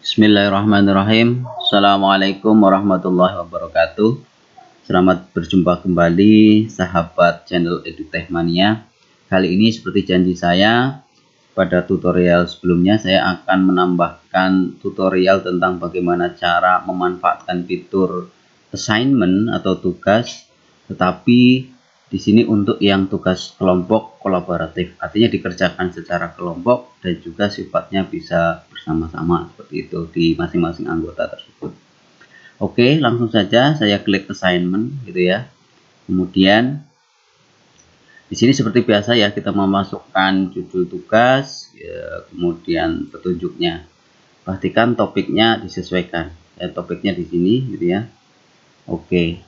Bismillahirrahmanirrahim. Assalamualaikum warahmatullahi wabarakatuh. Selamat berjumpa kembali sahabat channel EduTech Mania. Kali ini seperti janji saya, pada tutorial sebelumnya saya akan menambahkan tutorial tentang bagaimana cara memanfaatkan fitur assignment atau tugas, tetapi di sini untuk yang tugas kelompok kolaboratif, artinya dikerjakan secara kelompok dan juga sifatnya bisa bersama-sama seperti itu di masing-masing anggota tersebut. Oke, langsung saja saya klik assignment gitu ya. Kemudian di sini seperti biasa ya, kita memasukkan judul tugas, ya, kemudian petunjuknya. Pastikan topiknya disesuaikan. Ya, topiknya di sini gitu ya. Oke.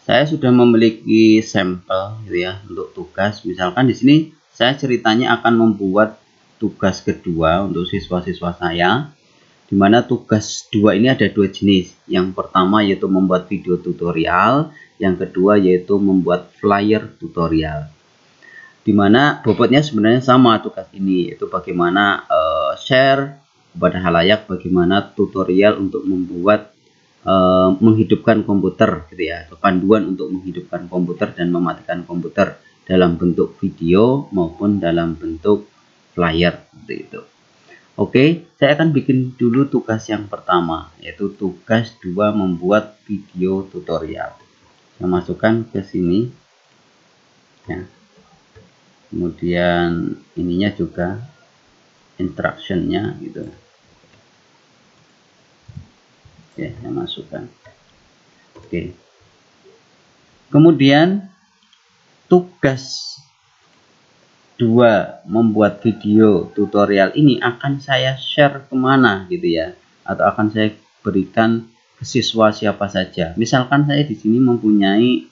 Saya sudah memiliki sampel gitu ya untuk tugas. Misalkan di sini saya ceritanya akan membuat tugas kedua untuk siswa-siswa saya, di mana tugas dua ini ada dua jenis. Yang pertama yaitu membuat video tutorial, yang kedua yaitu membuat flyer tutorial. Di mana bobotnya sebenarnya sama tugas ini, yaitu bagaimana share kepada halayak bagaimana tutorial untuk membuat menghidupkan komputer gitu ya, panduan untuk menghidupkan komputer dan mematikan komputer dalam bentuk video maupun dalam bentuk flyer seperti itu. Oke, saya akan bikin dulu tugas yang pertama, yaitu tugas 2 membuat video tutorial. Saya masukkan ke sini ya. Kemudian ininya juga instructionnya gitu. Oke, saya masukkan. Oke. Kemudian tugas 2 membuat video tutorial ini akan saya share kemana gitu ya, atau akan saya berikan ke siswa siapa saja. Misalkan saya di sini mempunyai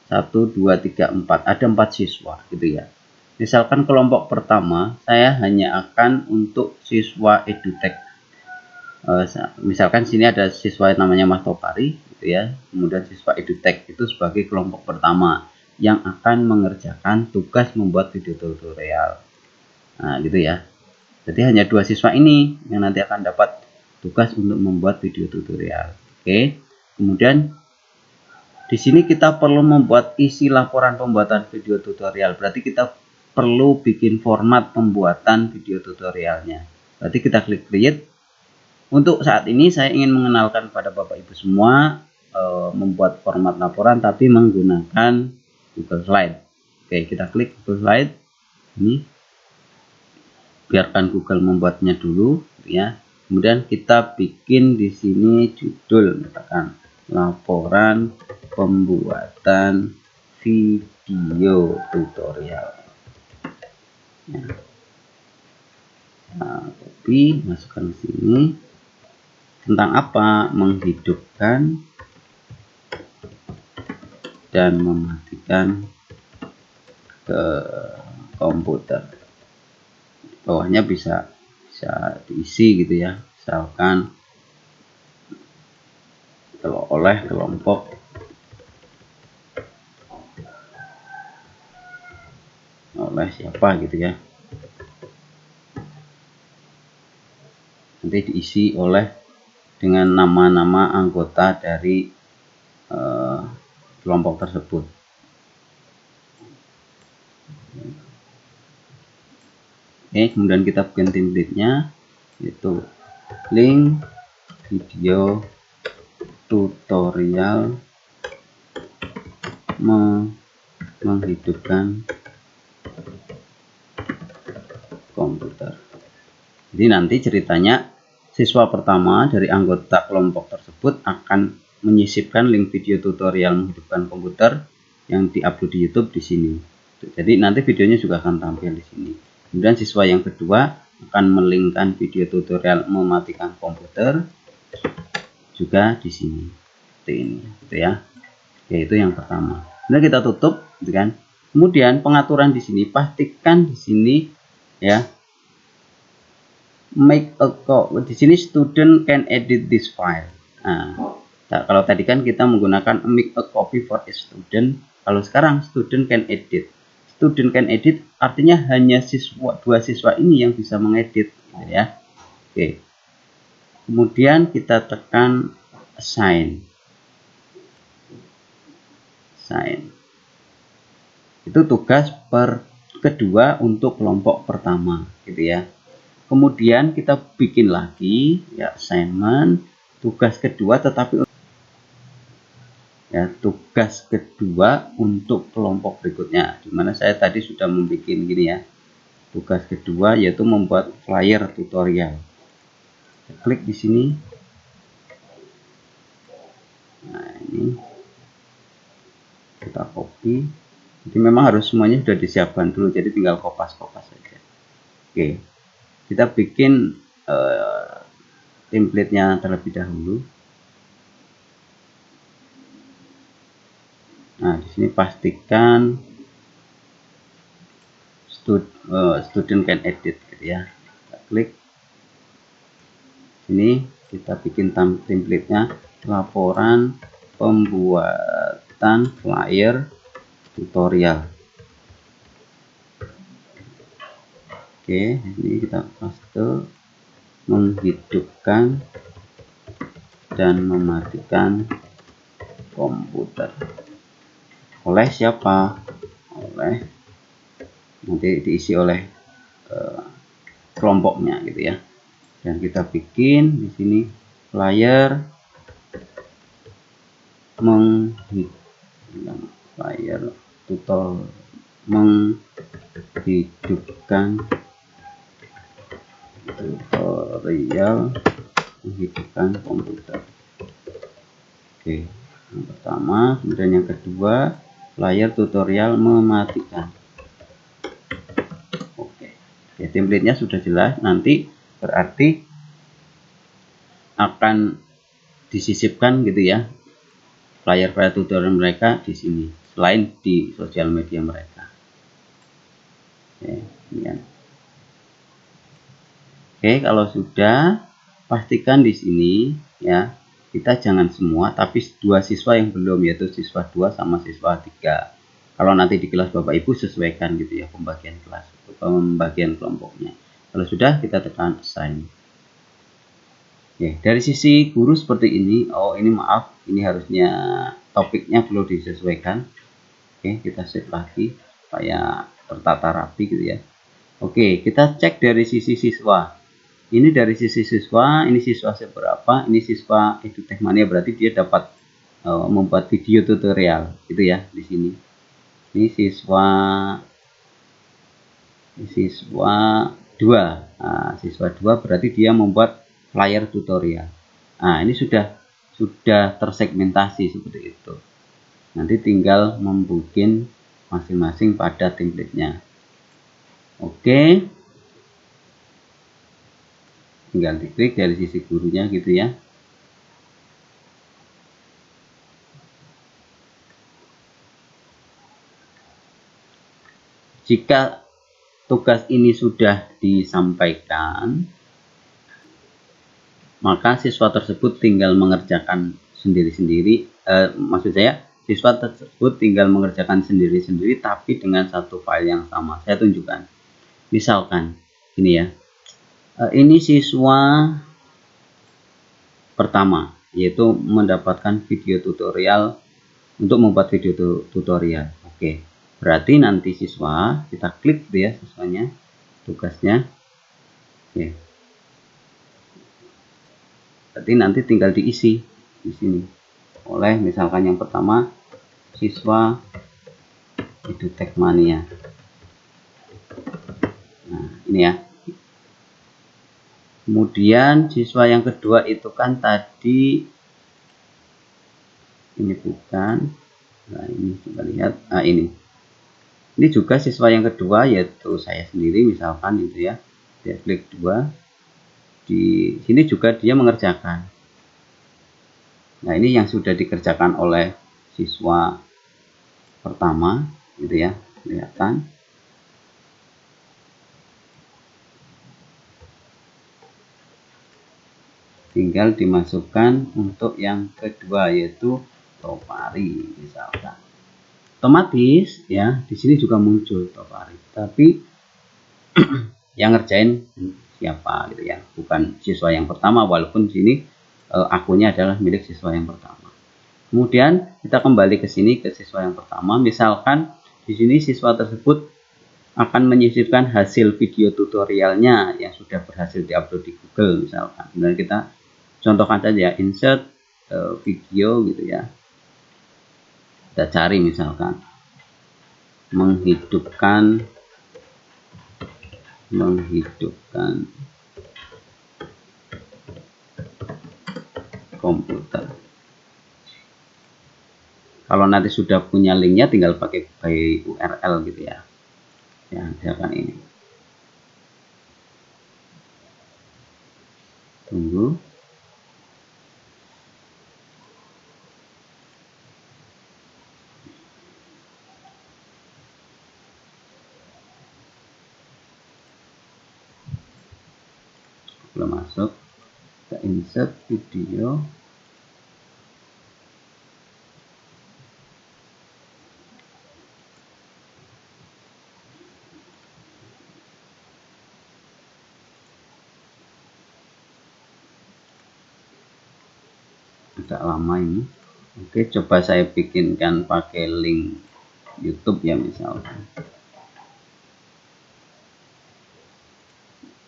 1, 2, 3, 4, ada 4 siswa gitu ya. Misalkan kelompok pertama saya hanya akan untuk siswa EduTech. Misalkan sini ada siswa namanya Mas Topari gitu ya, kemudian siswa EduTech itu sebagai kelompok pertama yang akan mengerjakan tugas membuat video tutorial. Nah gitu ya, jadi hanya 2 siswa ini yang nanti akan dapat tugas untuk membuat video tutorial. Oke, kemudian di sini kita perlu membuat isi laporan pembuatan video tutorial, berarti kita perlu bikin format pembuatan video tutorialnya. Berarti kita klik create. Untuk saat ini saya ingin mengenalkan pada Bapak Ibu semua membuat format laporan tapi menggunakan Google Slide. Oke, kita klik Google Slide. Ini biarkan Google membuatnya dulu ya. Kemudian kita bikin di sini judul, misalkan laporan pembuatan video tutorial. Ya. Nah, copy, masukkan ke sini. Tentang apa? Menghidupkan dan mematikan ke komputer. Bawahnya bisa diisi gitu ya. Misalkan kalau oleh kelompok oleh siapa gitu ya. Nanti diisi oleh dengan nama-nama anggota dari kelompok tersebut. Oke, kemudian kita bikin template-nya, yaitu link video tutorial menghidupkan komputer. Jadi nanti ceritanya siswa pertama dari anggota kelompok tersebut akan menyisipkan link video tutorial menghidupkan komputer yang diupload di YouTube di sini. Jadi nanti videonya juga akan tampil di sini. Kemudian siswa yang kedua akan melinkkan video tutorial mematikan komputer juga di sini. Seperti ini, gitu ya. Oke, itu yang pertama. Kemudian kita tutup, gitu kan. Kemudian pengaturan di sini, pastikan di sini ya. Make a copy. Di sini student can edit this file. Nah, kalau tadi kan kita menggunakan make a copy for a student. Kalau sekarang student can edit. Student can edit artinya hanya 2 siswa ini yang bisa mengedit, gitu ya. Oke. Kemudian kita tekan assign. Itu tugas kedua untuk kelompok pertama, gitu ya. Kemudian kita bikin lagi ya assignment tugas kedua, tetapi ya tugas kedua untuk kelompok berikutnya, dimana saya tadi sudah membuat gini ya. Tugas kedua yaitu membuat flyer tutorial. Klik di sini. Nah, ini kita copy. Jadi memang harus semuanya sudah disiapkan dulu, jadi tinggal kopas-kopas saja. Oke, kita bikin template-nya terlebih dahulu. Nah, di sini pastikan student can edit, gitu ya. Kita klik sini, kita bikin template-nya laporan pembuatan flyer tutorial. Oke, ini kita paste, menghidupkan dan mematikan komputer. Oleh siapa? Oleh, nanti diisi oleh kelompoknya, gitu ya. Dan kita bikin di sini flyer tutorial menghidupkan komputer. Oke, yang pertama, kemudian yang kedua flyer tutorial mematikan. Oke, ya template-nya sudah jelas. Nanti berarti akan disisipkan, gitu ya, flyer tutorial mereka di sini selain di sosial media mereka. Oke, ya. Oke, kalau sudah, pastikan di sini ya, kita jangan semua, tapi 2 siswa yang belum, yaitu siswa 2 sama siswa 3. Kalau nanti di kelas Bapak Ibu sesuaikan, gitu ya, pembagian kelas, pembagian kelompoknya. Kalau sudah, kita tekan assign. Oke, dari sisi guru seperti ini. Oh, ini maaf, ini harusnya topiknya perlu disesuaikan. Oke, kita save lagi supaya tertata rapi, gitu ya. Oke, kita cek dari sisi siswa. Ini dari sisi siswa, ini siswa seberapa, ini siswa EduTechMania, berarti dia dapat membuat video tutorial, gitu ya, di sini. Ini siswa 2. Nah, siswa 2 berarti dia membuat flyer tutorial. Nah, ini sudah tersegmentasi seperti itu. Nanti tinggal membuat masing-masing pada template-nya. Oke. Tinggal diklik dari sisi gurunya, gitu ya. Jika tugas ini sudah disampaikan, maka siswa tersebut tinggal mengerjakan sendiri-sendiri. Maksud saya, siswa tersebut tinggal mengerjakan sendiri-sendiri, tapi dengan satu file yang sama. Saya tunjukkan. Misalkan, ini ya. Ini siswa pertama, yaitu mendapatkan video tutorial untuk membuat video tutorial. Oke, berarti nanti siswa, kita klik ya siswanya, tugasnya. Oke, berarti nanti tinggal diisi di sini oleh, misalkan yang pertama, siswa EduTechMania. Nah, ini ya. Kemudian siswa yang kedua itu kan tadi, ini bukan, nah ini coba lihat, nah ini juga siswa yang kedua, yaitu saya sendiri misalkan, gitu ya. Dia klik 2, di sini juga dia mengerjakan. Nah, ini yang sudah dikerjakan oleh siswa pertama, gitu ya, kelihatan. Tinggal dimasukkan untuk yang kedua, yaitu Topari misalkan. Otomatis ya, di sini juga muncul Topari, tapi yang ngerjain siapa gitu ya, bukan siswa yang pertama, walaupun di sini akunnya adalah milik siswa yang pertama. Kemudian kita kembali ke sini ke siswa yang pertama. Misalkan di sini siswa tersebut akan menyisipkan hasil video tutorialnya yang sudah berhasil diupload di Google misalkan. Kemudian kita contohkan saja insert video gitu ya. Kita cari misalkan menghidupkan komputer. Kalau nanti sudah punya linknya tinggal pakai URL gitu ya. Ya, misalkan ini. Tunggu. Belum masuk. Kita insert video. Agak lama ini. Oke, coba saya bikinkan pakai link YouTube ya misalkan.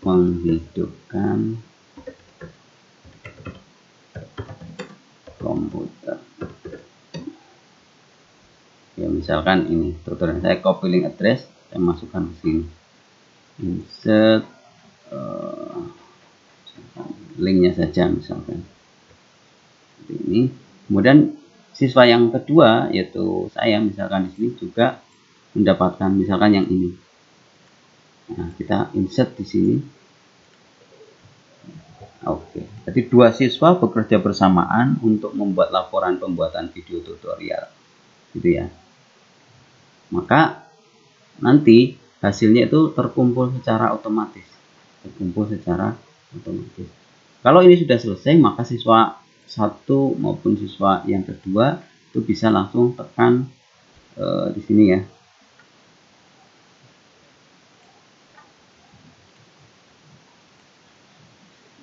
Menghidupkan komputer. Ya misalkan ini tutorial, saya copy link address, saya masukkan ke sini. Insert linknya saja misalkan ini. Kemudian siswa yang kedua yaitu saya misalkan di sini juga mendapatkan misalkan yang ini. Nah, kita insert di sini. Oke, jadi dua siswa bekerja bersamaan untuk membuat laporan pembuatan video tutorial gitu ya. Maka nanti hasilnya itu terkumpul secara otomatis. Kalau ini sudah selesai, maka siswa satu maupun siswa yang kedua itu bisa langsung tekan di sini ya.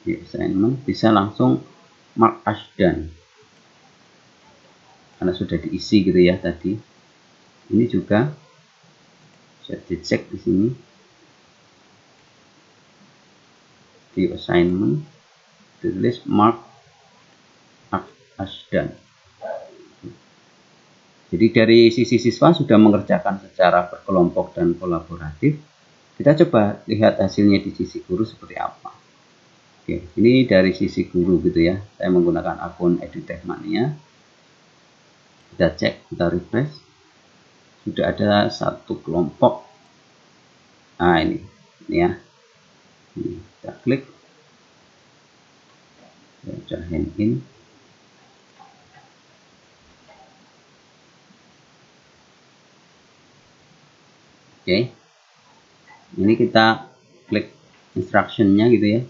Di assignment bisa langsung mark as done karena sudah diisi gitu ya tadi. Ini juga bisa dicek di sini di assignment, tulis mark as done. Jadi dari sisi siswa sudah mengerjakan secara berkelompok dan kolaboratif. Kita coba lihat hasilnya di sisi guru seperti apa. Oke, ini dari sisi guru gitu ya. Saya menggunakan akun EduTechMania. Kita cek, kita refresh. Sudah ada satu kelompok. Nah ini ya. Ini, kita klik. Kita hand in. Oke, ini kita klik instructionnya gitu ya.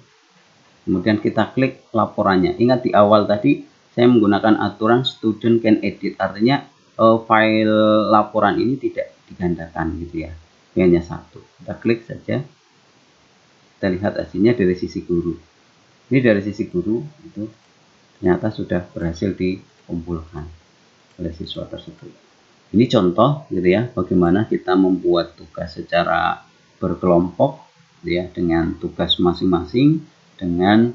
Kemudian kita klik laporannya. Ingat di awal tadi saya menggunakan aturan student can edit, artinya file laporan ini tidak digandakan gitu ya, hanya satu. Kita klik saja, kita lihat hasilnya dari sisi guru. Ini dari sisi guru itu ternyata sudah berhasil dikumpulkan oleh siswa tersebut. Ini contoh gitu ya, bagaimana kita membuat tugas secara berkelompok gitu ya, dengan tugas masing-masing dengan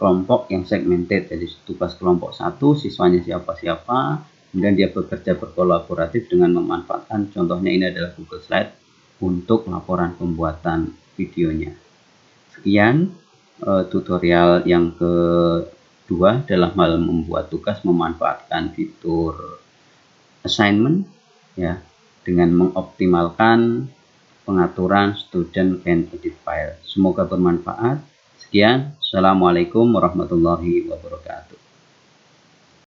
kelompok yang segmented. Jadi tugas kelompok 1 siswanya siapa-siapa, kemudian dia bekerja berkolaboratif dengan memanfaatkan, contohnya ini adalah Google Slide untuk laporan pembuatan videonya. Sekian tutorial yang kedua dalam hal membuat tugas memanfaatkan fitur assignment ya, dengan mengoptimalkan pengaturan student can edit file. Semoga bermanfaat. Sekian, assalamualaikum warahmatullahi wabarakatuh.